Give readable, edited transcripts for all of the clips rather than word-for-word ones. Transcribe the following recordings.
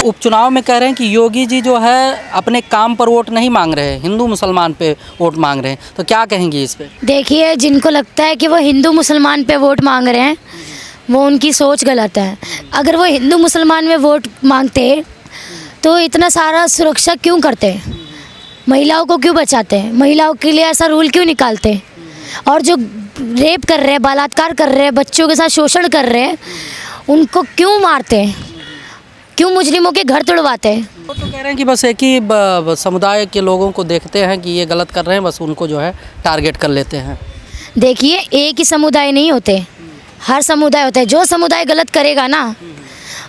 उपचुनाव में कह रहे हैं कि योगी जी जो है अपने काम पर वोट नहीं मांग रहे हैं, हिंदू मुसलमान पे वोट मांग रहे हैं, तो क्या कहेंगी इस पे? देखिए, जिनको लगता है कि वो हिंदू मुसलमान पे वोट मांग रहे हैं, वो उनकी सोच गलत है। अगर वो हिंदू मुसलमान में वोट मांगते तो इतना सारा सुरक्षा क्यों करते, महिलाओं को क्यों बचाते हैं, महिलाओं के लिए ऐसा रूल क्यों निकालते, और जो रेप कर रहे हैं, बलात्कार कर रहे हैं, बच्चों के साथ शोषण कर रहे हैं, उनको क्यों मारते हैं, क्यों मुजरिमों के घर तोड़वाते हैं? वो तो कह रहे हैं कि बस एक ही समुदाय के लोगों को देखते हैं कि ये गलत कर रहे हैं, बस उनको जो है टारगेट कर लेते हैं। देखिए, एक ही समुदाय नहीं होते, हर समुदाय होता है। जो समुदाय गलत करेगा ना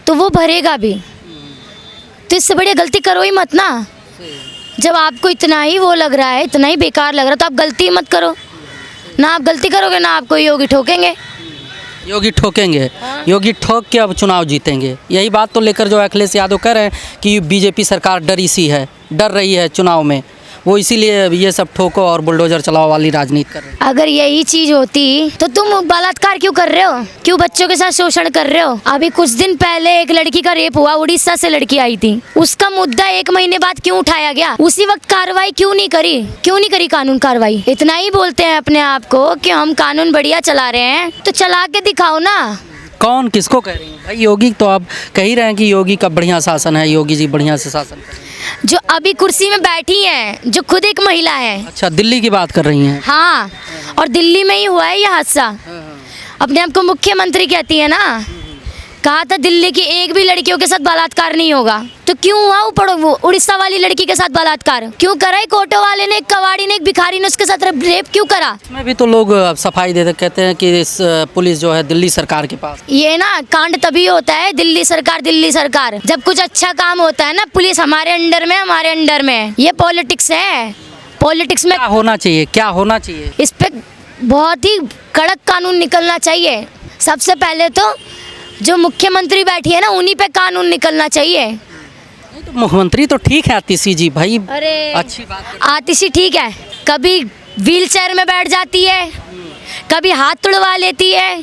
तो वो भरेगा भी, तो इससे बढ़िया गलती करो ही मत ना। जब आपको इतना ही वो लग रहा है, इतना ही बेकार लग रहा है, तो आप गलती मत करो ना। आप गलती करोगे ना, आपको योगी ठोकेंगे। योगी ठोकेंगे, योगी ठोक के अब चुनाव जीतेंगे, यही बात तो लेकर जो अखिलेश यादव कह रहे हैं कि बीजेपी सरकार डरी सी है, डर रही है चुनाव में, वो इसीलिए ये सब ठोको और बुलडोजर चलाओ वाली राजनीति कर रहे हैं। अगर यही चीज़ होती तो तुम बलात्कार क्यों कर रहे हो, क्यों बच्चों के साथ शोषण कर रहे हो? अभी कुछ दिन पहले एक लड़की का रेप हुआ, उड़ीसा से लड़की आई थी, उसका मुद्दा 1 महीने बाद क्यों उठाया गया? उसी वक्त कार्रवाई क्यों नहीं करी कानून कार्रवाई? इतना ही बोलते हैं अपने आप को कि हम कानून बढ़िया चला रहे हैं, तो चला के दिखाओ ना। कौन किसको कह रही है भाई? योगी तो आप कह ही रहे हैं कि योगी का बढ़िया शासन है, योगी जी बढ़िया से शासन कर रहे हैं। जो अभी कुर्सी में बैठी हैं, जो खुद एक महिला है। अच्छा, दिल्ली की बात कर रही हैं? हाँ, और दिल्ली में ही हुआ है यह हादसा। अपने आप को मुख्यमंत्री कहती है ना, कहा था दिल्ली की एक भी लड़कियों के साथ बलात्कार नहीं होगा, तो क्यों हुआ वो उड़ीसा वाली लड़की के साथ बलात्कार? क्यों करा? एक ऑटो वाले ने, एक कवाड़ी ने, एक भिखारी ने उसके साथ रेप क्यों करा? इसमें भी तो लोग सफाई देते कहते हैं कि इस पुलिस जो है दिल्ली सरकार के पास। ये ना कांड तभी होता है, दिल्ली सरकार, जब कुछ अच्छा काम होता है ना, पुलिस हमारे अंडर में। ये पॉलिटिक्स है। पॉलिटिक्स में क्या होना चाहिए? इस पे बहुत ही कड़क कानून निकलना चाहिए। सबसे पहले तो जो मुख्यमंत्री बैठी है ना, उन्हीं पे कानून निकलना चाहिए। तो मुख्यमंत्री तो ठीक है आतिशी जी भाई, अरे अच्छी बात है। आतिशी ठीक है, कभी व्हील चेयर में बैठ जाती है, कभी हाथ तुड़वा लेती है,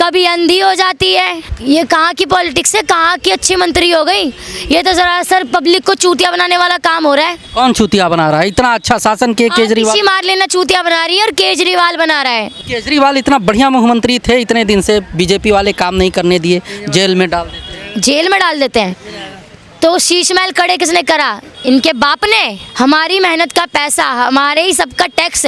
कभी अंधी हो जाती है। ये कहाँ की पॉलिटिक्स है, कहाँ की अच्छी मंत्री हो गई? ये तो सरासर पब्लिक को चूतिया बनाने वाला काम हो रहा है। कौन चूतिया बना रहा है? इतना अच्छा शासन के केजरीवाल मार लेना चूतिया बना रही है, और केजरीवाल बना रहा है। केजरीवाल इतना बढ़िया मुख्यमंत्री थे, इतने दिन से बीजेपी वाले काम नहीं करने दिए, जेल में डाल देते हैं। तो शीश महल खड़े किसने करा? इनके बाप ने। हमारी मेहनत का पैसा, हमारे ही सबका टैक्स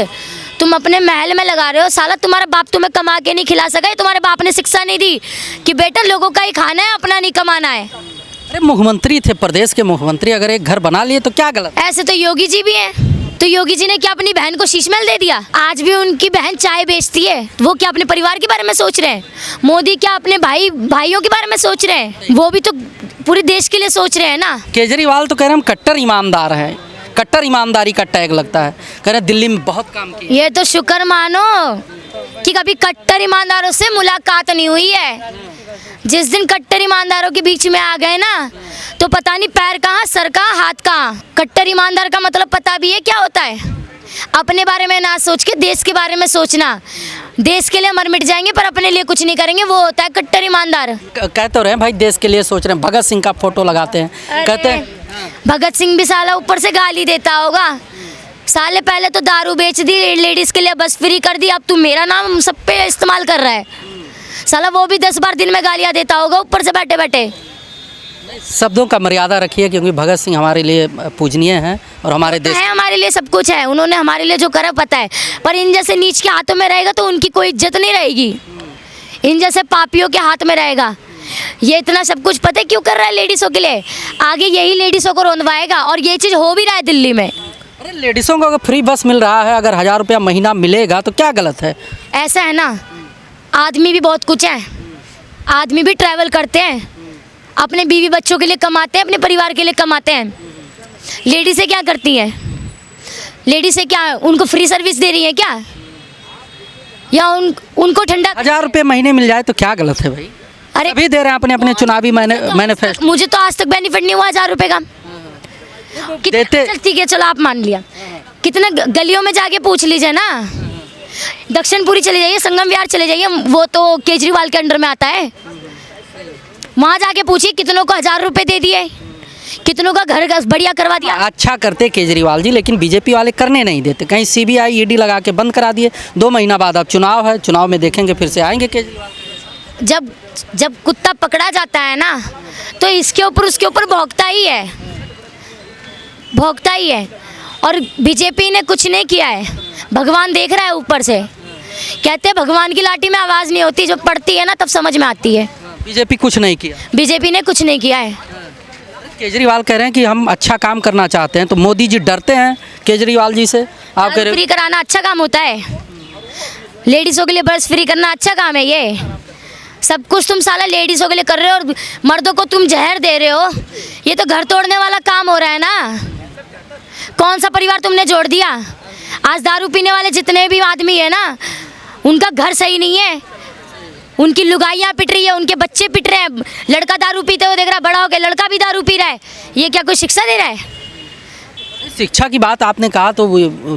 तुम अपने महल में लगा रहे हो। साला तुम्हारा बाप तुम्हें कमा के नहीं खिला सका, तुम्हारे बाप ने शिक्षा नहीं दी कि बेटा लोगों का ही खाना है, अपना नहीं कमाना है। अरे मुख्यमंत्री थे, प्रदेश के मुख्यमंत्री, अगर एक घर बना लिए तो क्या गलत? ऐसे तो योगी जी भी हैं। तो योगी जी ने क्या अपनी बहन को शीश महल दे दिया? आज भी उनकी बहन चाय बेचती है। वो क्या अपने परिवार के बारे में सोच रहे हैं? मोदी क्या अपने भाइयों के बारे में सोच रहे हैं? वो भी तो पूरे देश के लिए सोच रहे हैं ना। केजरीवाल तो कह रहे हैं हम कट्टर ईमानदार हैं, कट्टर ईमानदारी का टैग लगता है, कह रहे हैं दिल्ली में बहुत काम किया। ये तो शुक्र मानो कि कभी कट्टर ईमानदारों से मुलाकात नहीं हुई है। जिस दिन कट्टर ईमानदारों के बीच में आ गए ना, तो पता नहीं पैर कहाँ, सर कहाँ, हाथ कहाँ। कट्टर ईमानदार का मतलब पता भी है क्या होता है? अपने बारे में ना सोच के देश के बारे में सोचना। देश के लिए मर मिट जाएंगे पर अपने लिए कुछ नहीं करेंगे, वो होता है कट्टर ईमानदार। कहते तो रहे भाई देश के लिए सोच रहे हैं, भगत सिंह का फोटो लगाते हैं, कहते हैं भगत सिंह भी साला ऊपर से गाली देता होगा। साले पहले तो दारू बेच दी, लेडीज के लिए बस फ्री कर दी, अब तू मेरा नाम सब पे इस्तेमाल कर रहा है। साला वो भी 10 बार दिन में गालियाँ देता होगा ऊपर से बैठे बैठे। शब्दों का मर्यादा रखिए, क्योंकि भगत सिंह हमारे लिए पूजनीय हैं और हमारे देश है, हमारे लिए सब कुछ है। उन्होंने हमारे लिए जो करा पता है, पर इन जैसे नीच के हाथों में रहेगा तो उनकी कोई इज्जत नहीं रहेगी। इन जैसे पापियों के हाथ में रहेगा। ये इतना सब कुछ पता है क्यों कर रहा है? लेडीज़ों के लिए। आगे यही लेडीज़ों को रोंदवाएगा, और ये चीज़ हो भी रहा है दिल्ली में। अरे लेडीज़ों को अगर फ्री बस मिल रहा है, अगर 1000 रुपया महीना मिलेगा तो क्या गलत है? ऐसा है ना, आदमी भी बहुत कुछ है। आदमी भी ट्रैवल करते हैं, अपने बीवी बच्चों के लिए कमाते हैं, अपने परिवार के लिए कमाते हैं। लेडीज़ें क्या करती हैं? लेडीज़ें क्या उनको फ्री सर्विस दे रही हैं क्या? या उनको ठंडा 1000 रुपये महीने मिल जाए तो क्या गलत है भाई? अरे अभी दे रहे हैं अपने चुनावी मैनिफेस्टो। मुझे तो आज तक बेनिफिट नहीं हुआ 1000 रुपये का। देते ठीक है, चलो आप मान लिया। कितने गलियों में जाके पूछ लीजिए ना, दक्षिणपुरी चले जाइए, संगम विहार चले जाइए, वो तो केजरीवाल के अंडर में आता है। वहाँ जाके पूछिए कितनों को 1000 रुपये दे दिए। कितनों का घर बढ़िया करवा दिया। अच्छा करते केजरीवाल जी, लेकिन बीजेपी वाले करने नहीं देते। कहीं सीबीआई ईडी लगा के बंद करा दिए। 2 महीना बाद अब चुनाव है, चुनाव में देखेंगे फिर से आएंगे केजरीवाल। जब कुत्ता पकड़ा जाता है ना तो इसके ऊपर उसके ऊपर भौंकता ही है, भौंकता ही है। और बीजेपी ने कुछ नहीं किया है, भगवान देख रहा है ऊपर से। कहते हैं भगवान की लाठी में आवाज़ नहीं होती, जब पड़ती है ना तब समझ में आती है। बीजेपी कुछ नहीं किया, बीजेपी ने कुछ नहीं किया है। केजरीवाल कह रहे हैं कि हम अच्छा काम करना चाहते हैं, तो मोदी जी डरते हैं केजरीवाल जी से। आप कह रहे फ्री कराना अच्छा काम होता है, लेडीज़ों के लिए बस फ्री करना अच्छा काम है। ये सब कुछ तुम साला लेडीज़ों के लिए कर रहे हो और मर्दों को तुम जहर दे रहे हो। ये तो घर तोड़ने वाला काम हो रहा है ना। कौन सा परिवार तुमने जोड़ दिया? आज दारू पीने वाले जितने भी आदमी है ना, उनका घर सही नहीं है, उनकी लुगाइयाँ पिट रही है, उनके बच्चे पिट रहे हैं। लड़का दारू पीते हुए देख रहा है, बड़ा हो गया लड़का भी दारू पी रहा है। ये क्या कोई शिक्षा दे रहा है? शिक्षा की बात आपने कहा तो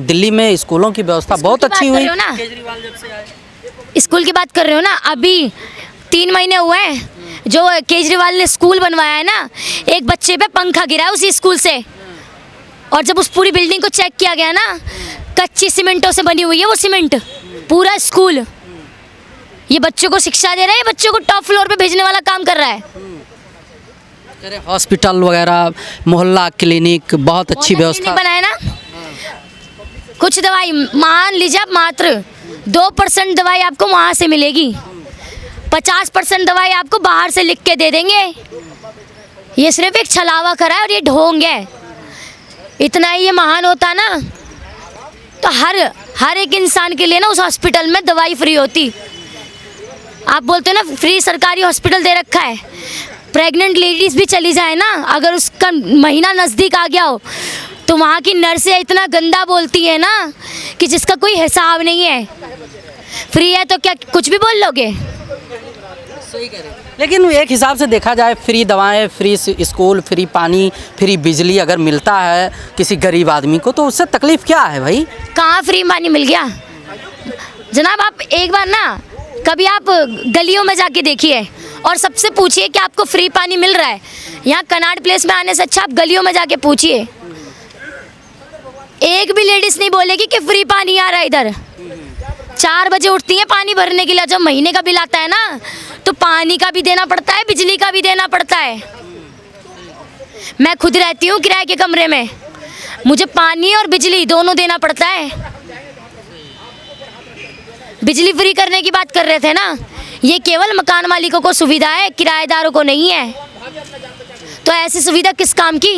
दिल्ली में स्कूलों की व्यवस्था बहुत अच्छी हुई ना, केजरीवाल जब से आए। स्कूल की बात कर रहे हो ना। अभी 3 महीने हुए हैं जो केजरीवाल ने स्कूल बनवाया है ना, एक बच्चे पे पंखा गिरा है उसी स्कूल से। और जब उस पूरी बिल्डिंग को चेक किया गया ना, कच्ची सीमेंटों से बनी हुई है वो सीमेंट, पूरा स्कूल। ये बच्चों को शिक्षा दे रहा है, बच्चों को टॉप फ्लोर पे भेजने वाला काम कर रहा है। हॉस्पिटल वगैरह, मोहल्ला क्लिनिक, बहुत अच्छी व्यवस्था बनाया ना। कुछ दवाई मान लीजिए आप, मात्र 2% दवाई आपको वहाँ से मिलेगी, 50% दवाई आपको बाहर से लिख के दे देंगे। ये सिर्फ एक छलावा करा है और ये ढोंग है। इतना ही ये महान होता ना तो हर एक इंसान के लिए ना उस हॉस्पिटल में दवाई फ्री होती। आप बोलते हो ना फ्री सरकारी हॉस्पिटल दे रखा है, प्रेग्नेंट लेडीज़ भी चली जाए ना, अगर उसका महीना नज़दीक आ गया हो तो वहाँ की नर्सें इतना गंदा बोलती है ना कि जिसका कोई हिसाब नहीं है। फ्री है तो क्या कुछ भी बोल लोगे? लेकिन एक हिसाब से देखा जाए, फ्री दवाएं, फ्री स्कूल, फ्री पानी, फ्री बिजली अगर मिलता है किसी गरीब आदमी को तो उससे तकलीफ क्या है भाई? कहाँ फ्री पानी मिल गया जनाब? आप एक बार ना कभी आप गलियों में जाके देखिए और सबसे पूछिए कि आपको फ्री पानी मिल रहा है। यहाँ कनाट प्लेस में आने से अच्छा आप गलियों में जाके पूछिए, एक भी लेडीज़ नहीं बोलेगी कि फ्री पानी आ रहा है इधर। 4 बजे उठती है पानी भरने के लिए, जब महीने का बिल आता है ना तो पानी का भी देना पड़ता है, बिजली का भी देना पड़ता है। मैं खुद रहती हूँ किराए के कमरे में, मुझे पानी और बिजली दोनों देना पड़ता है। बिजली फ्री करने की बात कर रहे थे ना, ये केवल मकान मालिकों को सुविधा है, किराएदारों को नहीं है। तो ऐसी सुविधा किस काम की?